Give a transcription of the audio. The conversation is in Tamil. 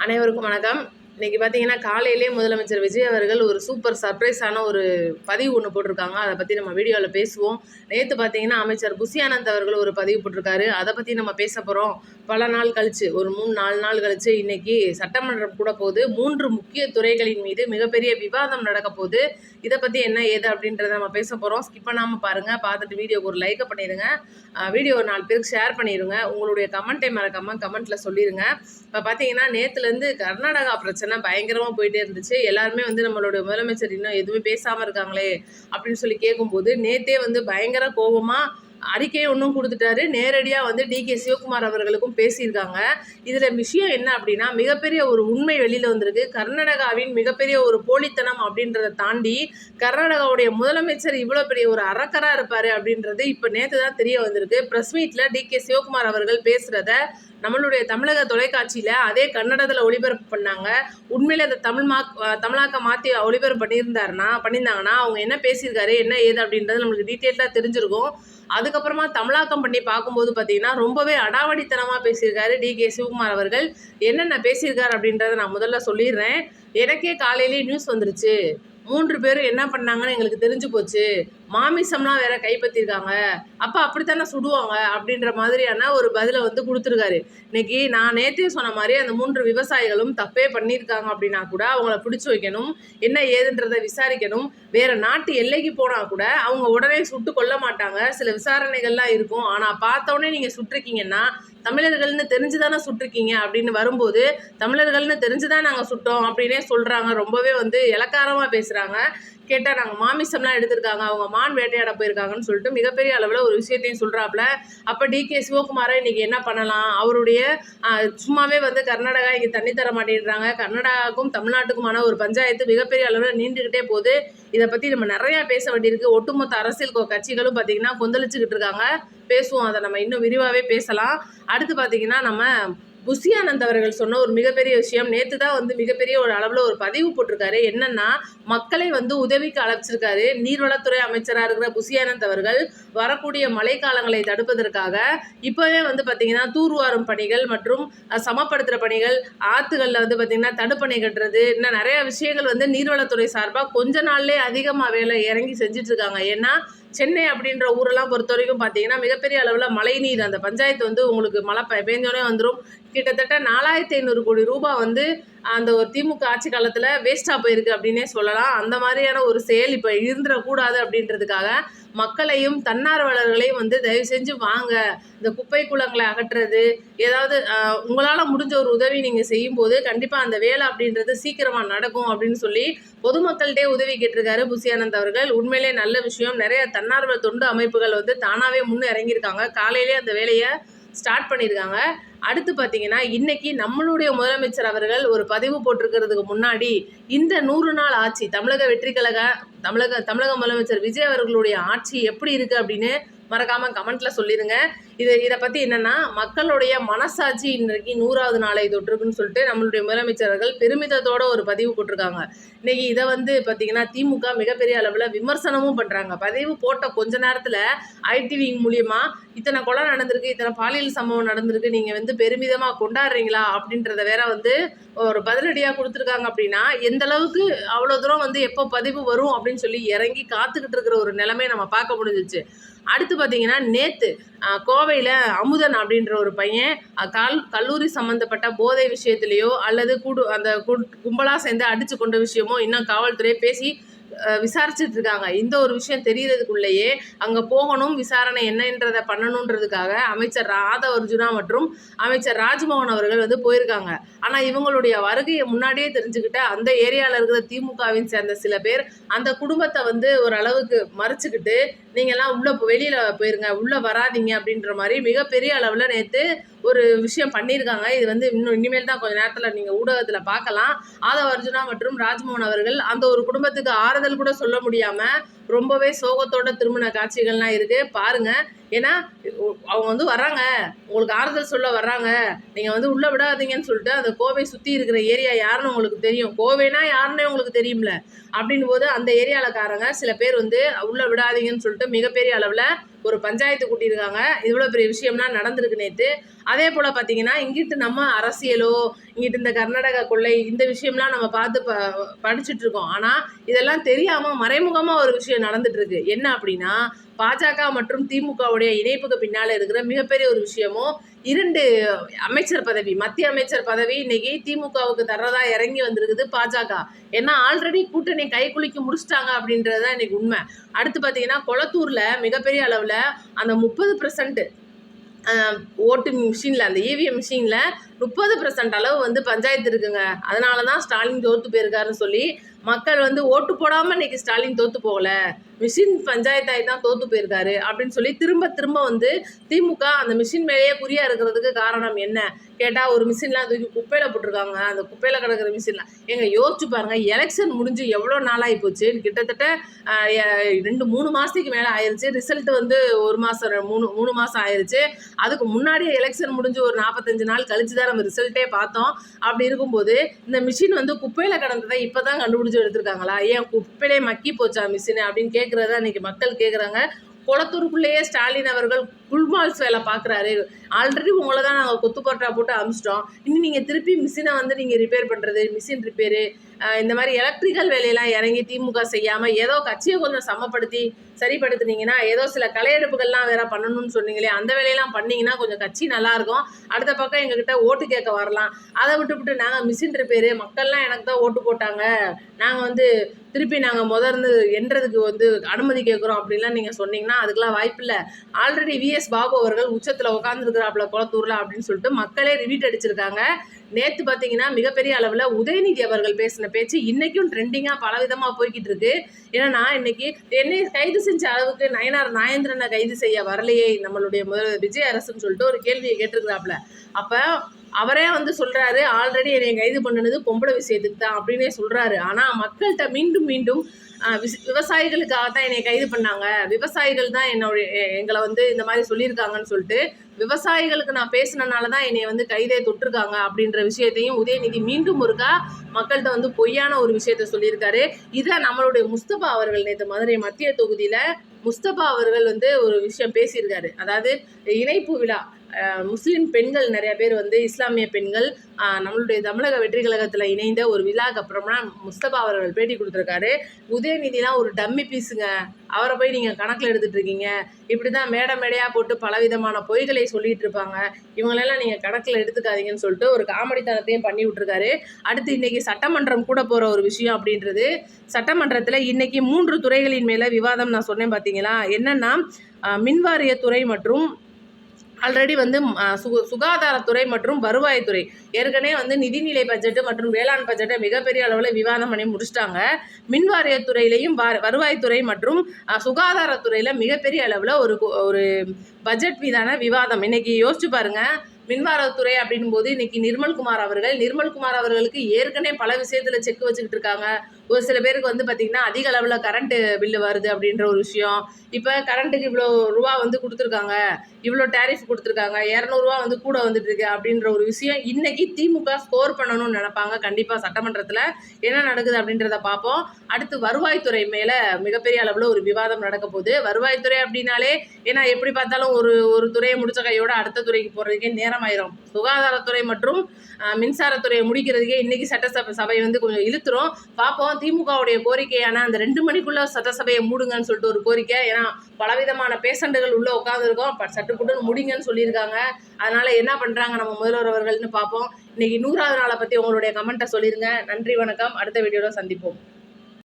அனைவருக்கும் வணக்கம். இன்னைக்கு பார்த்தீங்கன்னா காலையிலே முதலமைச்சர் விஜய் அவர்கள் ஒரு சூப்பர் சர்ப்ரைஸான ஒரு பதிவு ஒன்று போட்டிருக்காங்க. அதை பற்றி நம்ம வீடியோவில் பேசுவோம். நேற்று பார்த்தீங்கன்னா அமைச்சர் புஷி ஆனந்த் அவர்கள் ஒரு பதிவு போட்டிருக்காரு. அதை பற்றி நம்ம பேச போகிறோம். பல நாள் கழிச்சு, ஒரு 3-4 நாள் கழிச்சு இன்னைக்கு சட்டமன்றம் கூட போகுது. 3 முக்கிய துறைகளின் மீது மிகப்பெரிய விவாதம் நடக்க போகுது. இதை பற்றி என்ன ஏது அப்படின்றத நம்ம பேச போகிறோம். ஸ்கிப் பண்ணாமல் பாருங்கள். பார்த்துட்டு வீடியோக்கு ஒரு லைக்கை பண்ணிடுங்க. வீடியோ 4 பேருக்கு ஷேர் பண்ணிடுங்க. உங்களுடைய கமெண்ட்டை மறக்காமல் கமெண்ட்டில் சொல்லிடுங்க. இப்போ பார்த்தீங்கன்னா நேற்றுலேருந்து கர்நாடகா பிரச்சனை பயங்கரமாக போயிட்டே இருந்துச்சு. எல்லாருமே நம்மளுடைய முதலமைச்சர் இன்னும் எதுவுமே பேசாமல் இருக்காங்களே அப்படின்னு சொல்லி கேட்கும்போது நேற்றே பயங்கர கோபமாக அறிக்கையை ஒன்றும் கொடுத்துட்டாரு. நேரடியாக டிகே சிவகுமார் அவர்களுக்கும் பேசியிருக்காங்க. இதில் விஷயம் என்ன அப்படின்னா, மிகப்பெரிய ஒரு உண்மை வெளியில் வந்திருக்கு. கர்நாடகாவின் மிகப்பெரிய ஒரு போலித்தனம் அப்படின்றத தாண்டி கர்நாடகாவுடைய முதலமைச்சர் இவ்வளோ பெரிய ஒரு அரக்கராக இருப்பார் அப்படின்றது இப்போ நேற்று தான் தெரிய வந்திருக்கு. ப்ரெஸ் மீட்டில் டிகே சிவகுமார் அவர்கள் பேசுகிறத நம்மளுடைய தமிழக தொலைக்காட்சியில் அதே கன்னடத்தில் ஒளிபரப்பு பண்ணாங்க. உண்மையில் அதை தமிழாக்க மாற்றி ஒளிபரப்பு பண்ணியிருந்தாங்கன்னா அவங்க என்ன பேசியிருக்காரு என்ன ஏது அப்படின்றது நம்மளுக்கு டீட்டெயிலாக தெரிஞ்சிருக்கும். அதுக்கப்புறமா தமிழாக்கம் பண்ணி பார்க்கும்போது பார்த்தீங்கன்னா ரொம்பவே அடாவடித்தனமாக பேசியிருக்காரு டிகே சிவகுமார் அவர்கள். என்னென்ன பேசியிருக்காரு அப்படின்றத நான் முதல்ல சொல்லிடுறேன். எனக்கே காலையிலேயே நியூஸ் வந்துருச்சு. 3 பேரும் என்ன பண்ணாங்கன்னு எங்களுக்கு தெரிஞ்சு போச்சு. மாமிசம்லாம் வேற கைப்பற்றிருக்காங்க. அப்போ அப்படித்தானே சுடுவாங்க அப்படின்ற மாதிரியான ஒரு பதிலை கொடுத்துருக்காரு. இன்னைக்கு நான் நேற்றே சொன்ன மாதிரி அந்த 3 விவசாயிகளும் தப்பே பண்ணியிருக்காங்க அப்படின்னா கூட அவங்கள பிடிச்சி வைக்கணும், என்ன ஏதுன்றதை விசாரிக்கணும். வேற நாட்டு எல்லைக்கு போனால் கூட அவங்க உடனே சுட்டு கொல்ல மாட்டாங்க. சில விசாரணைகள்லாம் இருக்கும். ஆனால் பார்த்தோன்னே நீங்கள் சுட்டிருக்கீங்கன்னா தமிழர்கள்னு தெரிஞ்சுதானே சுட்டிருக்கீங்க அப்படின்னு வரும்போது தமிழர்கள்னு தெரிஞ்சுதான் நாங்கள் சுட்டோம் அப்படின்னே சொல்கிறாங்க. ரொம்பவே இலக்காரமாக பேசுகிறாங்க. கேட்டால் நாங்கள் மாமிசம்லாம் எடுத்திருக்காங்க, அவங்க மான் வேட்டையாட போயிருக்காங்கன்னு சொல்லிட்டு மிகப்பெரிய அளவில் ஒரு விஷயத்தையும் சொல்கிறாப்புல. அப்போ டிகே சிவகுமாரை இன்றைக்கி என்ன பண்ணலாம்? அவருடைய சும்மாவே கர்நாடகா இங்கே தண்ணி தர மாட்டேன்றாங்க. கர்நாடகாவுக்கும் தமிழ்நாட்டுக்குமான ஒரு பஞ்சாயத்து மிகப்பெரிய அளவில் நீண்டுக்கிட்டே போகுது. இதை பற்றி நம்ம நிறையா பேச வேண்டியிருக்கு. ஒட்டுமொத்த அரசியல் கட்சிகளும் பார்த்திங்கன்னா கொந்தளிச்சுக்கிட்டு இருக்காங்க. பேசுவோம், அதை நம்ம இன்னும் விரிவாகவே பேசலாம். அடுத்து பார்த்திங்கன்னா நம்ம புஷி ஆனந்த் அவர்கள் சொன்ன ஒரு மிகப்பெரிய விஷயம். நேற்று தான் மிகப்பெரிய ஒரு அளவில் ஒரு பதிவு போட்டிருக்காரு. என்னன்னா, மக்களை உதவிக்கு அழைச்சிருக்காரு. நீர்வளத்துறை அமைச்சராக இருக்கிற புஷி ஆனந்த் அவர்கள் வரக்கூடிய மழைக்காலங்களை தடுப்பதற்காக இப்போவே பார்த்தீங்கன்னா தூர்வாரும் பணிகள் மற்றும் சமப்படுத்துகிற பணிகள், ஆற்றுகளில் பார்த்தீங்கன்னா தடுப்பணை கட்டுறது, இன்னும் நிறைய விஷயங்கள் நீர்வளத்துறை சார்பாக கொஞ்ச நாள்லேயே அதிகமாக வேலை இறங்கி செஞ்சுட்டு இருக்காங்க. ஏன்னா சென்னை அப்படின்ற ஊரெல்லாம் பொறுத்த வரைக்கும் பார்த்தீங்கன்னா மிகப்பெரிய அளவில் மழை நீர் அந்த பஞ்சாயத்து உங்களுக்கு மழை பெஞ்சோடனே வந்துடும். கிட்டத்தட்ட 4500 கோடி ரூபாய் அந்த ஒரு திமுக ஆட்சி காலத்தில் வேஸ்ட்டாக போயிருக்கு அப்படின்னே சொல்லலாம். அந்த மாதிரியான ஒரு செயல் இப்போ இருந்துடக்கூடாது அப்படின்றதுக்காக மக்களையும் தன்னார்வலர்களையும் தயவு செஞ்சு வாங்க, இந்த குப்பை குளங்களை அகற்றுறது, ஏதாவது உங்களால் முடிஞ்ச ஒரு உதவி நீங்கள் செய்யும்போது கண்டிப்பாக அந்த வேலை அப்படின்றது சீக்கிரமாக நடக்கும் அப்படின்னு சொல்லி பொதுமக்கள்கிட்டே உதவி கேட்டிருக்காரு புஷி ஆனந்த் அவர்கள். உண்மையிலே நல்ல விஷயம். நிறைய தன்னார்வ தொண்டு அமைப்புகள் தானாகவே முன்னே இறங்கியிருக்காங்க. காலையிலே அந்த வேலையை ஸ்டார்ட் பண்ணியிருக்காங்க. அடுத்து பார்த்தீங்கன்னா இன்னைக்கு நம்மளுடைய முதலமைச்சர் அவர்கள் ஒரு பதிவு போட்டிருக்கிறதுக்கு முன்னாடி இந்த 100 நாள் ஆட்சி தமிழக முதலமைச்சர் விஜய் அவர்களுடைய ஆட்சி எப்படி இருக்குது அப்படின்னு மறக்காமல் கமெண்ட்டில் சொல்லிடுங்க. இதை பற்றி என்னென்னா, மக்களுடைய மனசாட்சி இன்றைக்கு 100வது நாளை தொற்றுக்குன்னு சொல்லிட்டு நம்மளுடைய முதலமைச்சர்கள் பெருமிதத்தோட ஒரு பதிவு போட்டிருக்காங்க. இன்றைக்கி இதை பார்த்திங்கன்னா திமுக மிகப்பெரிய அளவில் விமர்சனமும் பண்ணுறாங்க. பதிவு போட்ட கொஞ்ச நேரத்தில் ஐடிவி மூலியமாக இத்தனை கொலை நடந்திருக்கு, இத்தனை பாலியல் சம்பவம் நடந்திருக்கு, நீங்கள் பெருமிதமாக கொண்டாடுறீங்களா அப்படின்றத வேற ஒரு பதிலடியாக கொடுத்துருக்காங்க. அப்படின்னா எந்த அளவுக்கு அவ்வளோ தூரம் எப்போ பதிவு வரும் அப்படின்னு சொல்லி இறங்கி காத்துக்கிட்டு இருக்கிற ஒரு நிலைமை நம்ம பார்க்க முடிஞ்சிச்சு. அடுத்து பார்த்தீங்கன்னா நேற்று கோவையில் அமுதன் அப்படின்ற ஒரு பையன் கல்லூரி சம்மந்தப்பட்ட போதை விஷயத்துலேயோ அல்லது அந்த கும்பலாக சேர்ந்து அடித்து கொண்ட விஷயமோ இன்னும் காவல்துறை பேசி விசாரிச்சுட்டு இருக்காங்க. இந்த ஒரு விஷயம் தெரியறதுக்குள்ளேயே அங்கே போகணும், விசாரணை என்னன்றதை பண்ணணுன்றதுக்காக அமைச்சர் ஆதவ் அர்ஜுனா மற்றும் அமைச்சர் ராஜ்மோகன் அவர்கள் போயிருக்காங்க. ஆனால் இவங்களுடைய வருகையை முன்னாடியே தெரிஞ்சுக்கிட்ட அந்த ஏரியாவில் இருக்கிற திமுகவின் சேர்ந்த சில பேர் அந்த குடும்பத்தை ஓரளவுக்கு மறைச்சிக்கிட்டு நீங்கள்லாம் வெளியில் போயிருங்க, உள்ளே வராதிங்க அப்படின்ற மாதிரி மிகப்பெரிய அளவில் நேற்று ஒரு விஷயம் பண்ணியிருக்காங்க. இது இனிமேல் தான் கொஞ்சம் நேரத்தில் நீங்கள் ஊடகத்தில் பார்க்கலாம். ஆதவ் அர்ஜுனா மற்றும் ராஜ்மோகன் அவர்கள் அந்த ஒரு குடும்பத்துக்கு ஆறுதல் கூட சொல்ல முடியாமல் ரொம்பவே சோகத்தோட திரும்பின காட்சிகள்லாம் இருக்குது. பாருங்கள், ஏன்னா அவங்க வந்து வர்றாங்க, உங்களுக்கு ஆறுதல் சொல்ல வர்றாங்க, நீங்கள் வந்து உள்ளே விடாதீங்கன்னு சொல்லிட்டு அந்த கோவை சுற்றி இருக்கிற ஏரியா யாருன்னு உங்களுக்கு தெரியும், கோவைனா யாருன்னே உங்களுக்கு தெரியும்ல. அப்படின் போது அந்த ஏரியாலக்காரங்க சில பேர் வந்து உள்ளே விடாதீங்கன்னு சொல்லிட்டு மிகப்பெரிய அளவில் ஒரு பஞ்சாயத்து கூட்டியிருக்காங்க. இவ்வளோ பெரிய விஷயம்லாம் நடந்திருக்கு நேற்று. அதே போல் பார்த்தீங்கன்னா, இங்கிட்டு நம்ம அரசியலோ, இங்கிட்டு இந்த கர்நாடகா கொள்ளை இந்த விஷயம்லாம் நம்ம பார்த்து படிச்சுட்டு இருக்கோம். ஆனால் இதெல்லாம் தெரியாமல் மறைமுகமாக ஒரு விஷயம் நடந்துட்டு இருக்கு. என்ன அப்படின்னா, பாஜக மற்றும் திமுகவுடைய இணைப்புக்கு பின்னால் இருக்கிற மிகப்பெரிய ஒரு விஷயமும் 2 அமைச்சர் பதவி, மத்திய அமைச்சர் பதவி இன்னைக்கு திமுகவுக்கு தர்றதா இறங்கி வந்திருக்குது பாஜக. ஏன்னா ஆல்ரெடி கூட்டணி கைக்குலுக்கி முடிச்சிட்டாங்க அப்படின்றது தான் இன்னைக்கு உண்மை. அடுத்து பார்த்தீங்கன்னா, கொளத்தூரில் மிகப்பெரிய அளவில் அந்த 30% ஓட்டு மிஷினில், அந்த இவிஎம் மிஷினில் 30% அளவு வந்து பஞ்சாயத்து இருக்குங்க. அதனால தான் ஸ்டாலின் தோற்று போயிருக்காருன்னு சொல்லி மக்கள் வந்து ஓட்டு போடாமல் இன்னைக்கு ஸ்டாலின் தோற்று போகல, மிஷின் பஞ்சாயத்தாய் தான் தோற்று போயிருக்காரு அப்படின்னு சொல்லி திரும்ப திரும்ப வந்து திமுக அந்த மிஷின் மேலேயே குறியா இருக்கிறதுக்கு காரணம் என்ன கேட்டால், ஒரு மிஷின்லாம் தூக்கி குப்பையில் போட்டிருக்காங்க, அந்த குப்பையில் கிடக்கிற மிஷின்லாம். யோசிச்சு பாருங்கள், எலெக்ஷன் முடிஞ்சு எவ்வளோ நாளாகி போச்சு, கிட்டத்தட்ட 2-3 மாதத்துக்கு மேலே ஆயிடுச்சு. ரிசல்ட் வந்து 1 மாதம் 3 மாதம் ஆயிடுச்சு. அதுக்கு முன்னாடியே எலெக்ஷன் முடிஞ்சு ஒரு 45 நாள் கழிச்சு தான் நம்ம ரிசல்ட்டே பார்த்தோம். அப்படி இருக்கும்போது இந்த மிஷின் வந்து குப்பையில் கிடந்ததை இப்போ தான் கண்டுபிடிச்சி எடுத்திருக்காங்களா, ஏன் குப்பையிலே மக்கி போச்சா மிஷின் அப்படின்னு கேட்குறதா இன்றைக்கி மக்கள் கேட்குறாங்க. குளத்தூருக்குள்ளேயே ஸ்டாலின் அவர்கள் குல்மால்ஸ் வேலை பார்க்குறாரு. ஆல்ரெடி உங்களை தான் நாங்கள் கொத்து பரோட்டா போட்டு அனுப்பிச்சிட்டோம், இன்னும் நீங்கள் திருப்பி மிஷினை வந்து நீங்கள் ரிப்பேர் பண்ணுறது, மிஷின் ரிப்பேரு இந்த மாதிரி எலக்ட்ரிக்கல் வேலையெல்லாம் இறங்கி திமுக செய்யாமல் ஏதோ கட்சியை கொஞ்சம் சமப்படுத்தி சரிப்படுத்துனீங்கன்னா, ஏதோ சில கலையெடுப்புகள்லாம் வேற பண்ணணும்னு சொன்னீங்களே, அந்த வேலையெல்லாம் பண்ணிங்கன்னா கொஞ்சம் கட்சி நல்லாயிருக்கும். அடுத்த பக்கம் எங்ககிட்ட ஓட்டு கேட்க வரலாம். அதை விட்டுவிட்டு நாங்கள் மிஷின் ரிப்பேரு, மக்கள்லாம் எனக்கு தான் ஓட்டு போட்டாங்க, நாங்கள் வந்து திருப்பி நாங்கள் முதர்ந்து என்றதுக்கு வந்து அனுமதி கேட்குறோம் அப்படின்லாம் நீங்கள் சொன்னீங்கன்னா அதுக்கெலாம் வாய்ப்பு இல்லை. ஆல்ரெடி விஎஸ் பாபு அவர்கள் உச்சத்தில் உட்காந்துருக்கிறாப்புல குளத்தூரில் அப்படின்னு சொல்லிட்டு மக்களே ரிவீட் அடிச்சிருக்காங்க. நேற்று பார்த்தீங்கன்னா மிகப்பெரிய அளவில் உதயநிதி அவர்கள் பேசின பேச்சு இன்றைக்கும் ட்ரெண்டிங்காக பலவிதமாக போய்கிட்டு இருக்கு. ஏன்னா இன்னைக்கு என்னை கைது செஞ்ச அளவுக்கு நயனார் நாகேந்திரனை கைது செய்ய வரலையே நம்மளுடைய முதல்வர் விஜய் அரசுன்னு சொல்லிட்டு ஒரு கேள்வியை கேட்டிருக்கிறாப்புல. அப்போ அவரே வந்து சொல்கிறாரு, ஆல்ரெடி என்னை கைது பண்ணினது பொம்பளை விஷயத்துக்கு தான் அப்படின்னே சொல்கிறாரு. ஆனால் மக்கள்கிட்ட மீண்டும் மீண்டும் விவசாயிகளுக்காக தான் என்னை கைது பண்ணாங்க, விவசாயிகள் தான் எங்களை வந்து இந்த மாதிரி சொல்லியிருக்காங்கன்னு சொல்லிட்டு விவசாயிகளுக்கு நான் பேசினனால தான் என்னை வந்து கைதே தொட்டிருக்காங்க அப்படின்ற விஷயத்தையும் உதயநிதி மீண்டும் ஒருக்கா மக்கள்கிட்ட வந்து பொய்யான ஒரு விஷயத்த சொல்லியிருக்காரு. இதை நம்மளுடைய முஸ்தபா அவர்கள் நேற்று மதுரை மத்திய தொகுதியில் முஸ்தபா அவர்கள் வந்து ஒரு விஷயம் பேசியிருக்காரு. அதாவது இணைப்பு விழா, முஸ்லீம் பெண்கள் நிறைய பேர் வந்து இஸ்லாமிய பெண்கள் நம்மளுடைய தமிழக வெற்றி கழகத்தில் இணைந்த ஒரு விழாக்கு அப்புறமா முஸ்தபா அவர்கள் பேட்டி கொடுத்துருக்காரு. உதயநிதிலாம் ஒரு டம்மி பீஸுங்க, அவரை போய் நீங்கள் கணக்கில் எடுத்துகிட்டு இருக்கீங்க, இப்படி தான் மேடையாக போட்டு பலவிதமான பொய்களை சொல்லிகிட்டு இருப்பாங்க, இவங்களெல்லாம் நீங்கள் கணக்கில் எடுத்துக்காதீங்கன்னு சொல்லிட்டு ஒரு காமெடித்தனத்தையும் பண்ணி விட்டுருக்காரு. அடுத்து இன்றைக்கி சட்டமன்றம் கூட போகிற ஒரு விஷயம் அப்படின்றது, சட்டமன்றத்தில் இன்றைக்கி 3 துறைகளின் மேலே விவாதம் நான் சொன்னேன் பார்த்தீங்களா. என்னென்னா மின்வாரியத்துறை மற்றும் ஆல்ரெடி வந்து சுகாதாரத்துறை மற்றும் வருவாய்த்துறை ஏற்கனவே வந்து நிதிநிலை பட்ஜெட்டு மற்றும் வேளாண் பட்ஜெட்டை மிகப்பெரிய அளவில் விவாதம் பண்ணி முடிச்சிட்டாங்க. மின்வாரியத்துறையிலையும் வருவாய்த்துறை மற்றும் சுகாதாரத்துறையில் மிகப்பெரிய அளவில் ஒரு பட்ஜெட் மீதான விவாதம் இன்னைக்கு யோசிச்சு பாருங்க. மின்வாரத்துறை அப்படின் போது இன்னைக்கு நிர்மல்குமார் அவர்களுக்கு ஏற்கனவே பல விஷயத்தில் செக் வச்சுக்கிட்டு இருக்காங்க. ஒரு சில பேருக்கு வந்து பார்த்திங்கன்னா அதிக அளவில் கரண்ட்டு பில்லு வருது அப்படின்ற ஒரு விஷயம். இப்போ கரண்ட்டுக்கு இவ்வளோ ரூபா வந்து கொடுத்துருக்காங்க, இவ்வளோ டேரிஃப் கொடுத்துருக்காங்க, 200 வந்து கூட வந்துட்டுருக்கு அப்படின்ற ஒரு விஷயம் இன்றைக்கி திமுக ஸ்கோர் பண்ணணும்னு நினைப்பாங்க. கண்டிப்பாக சட்டமன்றத்தில் என்ன நடக்குது அப்படின்றத பார்ப்போம். அடுத்து வருவாய்த்துறை மேலே மிகப்பெரிய அளவில் ஒரு விவாதம் நடக்க போகுது. வருவாய்த்துறை அப்படின்னாலே ஏன்னா எப்படி பார்த்தாலும் ஒரு துறையை முடிச்ச கையோட அடுத்த துறைக்கு போகிறதுக்கே நேரம் ஆயிரும். சுகாதாரத்துறை மற்றும் மின்சாரத்துறையை முடிக்கிறதுக்கே இன்றைக்கி சட்டசபை வந்து கொஞ்சம் இழுத்துரும். பார்ப்போம். திமுகவுடைய கோரிக்கையான அந்த 2 மணிக்குள்ளே சட்டசபையை மூடுங்கன்னு சொல்லிட்டு ஒரு கோரிக்கை. ஏன்னா பலவிதமான பேஷண்ட்டுகள் உள்ளே உட்காந்துருக்கோம், சட்டுப்புட்டுன்னு முடிங்கன்னு சொல்லியிருக்காங்க. அதனால் என்ன பண்ணுறாங்க நம்ம முதல்வர் அவர்கள்னு பார்ப்போம். இன்றைக்கி 100வது நாளை பற்றி உங்களுடைய கமெண்ட்டை சொல்லிடுங்க. நன்றி, வணக்கம். அடுத்த வீடியோவில் சந்திப்போம்.